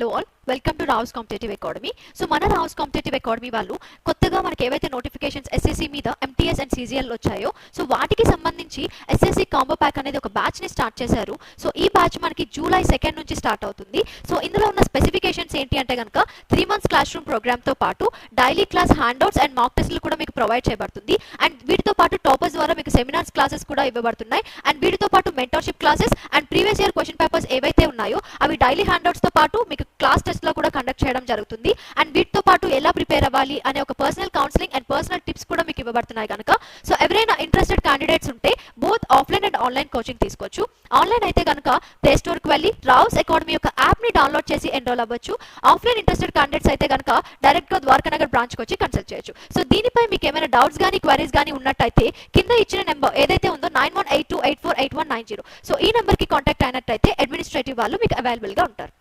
Hello all, welcome to Rao's competitive academy. So మన Rao's competitive academy వాళ్ళు కొత్తగా మనకి ఏవైతే నోటిఫికేషన్స్ ఎస్ఎస్సి మీద ఎంటీఎస్ అండ్ సీజీఎల్ వచ్చాయో సో వాటికి సంబంధించి ఎస్ఎస్సి కాంబో ప్యాక్ అనేది ఒక బ్యాచ్ని స్టార్ట్ చేశారు. సో ఈ బ్యాచ్ మనకి జూలై 2 నుంచి స్టార్ట్ అవుతుంది. సో ఇందులో ఉన్న స్పెసిఫికేషన్స్ ఏంటి అంటే కనుక 3 months క్లాస్ రూమ్ ప్రోగ్రామ్తో పాటు డైలీ క్లాస్ హ్యాండ్అవుట్స్ అండ్ మాక్ టెస్ట్లు కూడా మీకు ప్రొవైడ్ చేయబడుతుంది. అండ్ వీటితో పాటు టాపర్స్ ద్వారా మీకు సెమినార్స్ క్లాసెస్ కూడా ఇవ్వబడుతున్నాయి. అండ్ వీటితో పాటు mentorship classes and previous year question papers ఏవైతే ఉన్నాయో అవి డైలీ హ్యాండ్అవుట్స్తో పాటు మీకు క్లాస్ టెస్ట్లో కూడా కండక్ట్ చేయడం జరుగుతుంది. అండ్ వీటితో పాటు ఎలా ప్రిపేర్ అవ్వాలి అనే ఒక personal counselling and personal tips కూడా మీకు ఇవ్వబడుతున్నాయి కనుక సో ఎవరైనా ఇంట్రెస్టెడ్ క్యాండిడేట్స్ ఉంటే both offline and online coaching తీసుకోవచ్చు. ఆన్లైన్ అయితే కనుక ప్లే స్టోర్కి వెళ్ళి రావుస్ అకాడమీ యొక్క యాప్ని డౌన్లోడ్ చేసి ఎన్రోల్ అవ్వచ్చు. ఆఫ్లైన్ ఇంట్రెస్టెడ్ క్యాండిడేట్స్ అయితే కనుక డైరెక్ట్గా ద్వారకానగర్ బ్రాంచ్కి వచ్చి కన్సల్ట్ చేయొచ్చు. సో దీనిపై మీకు ఏమైనా డౌట్స్ కానీ క్వైరీస్ కానీ ఉన్నట్టయితే కింద ఇచ్చిన నెంబర్ ఏదైతే ఉందో 9182848190 సో ఈ నెంబర్కి కాంటాక్ట్ అయినట్టయితే అడ్మినిస్ట్రేటివ్ వాళ్ళు మీకు అవైలబుల్గా ఉంటారు.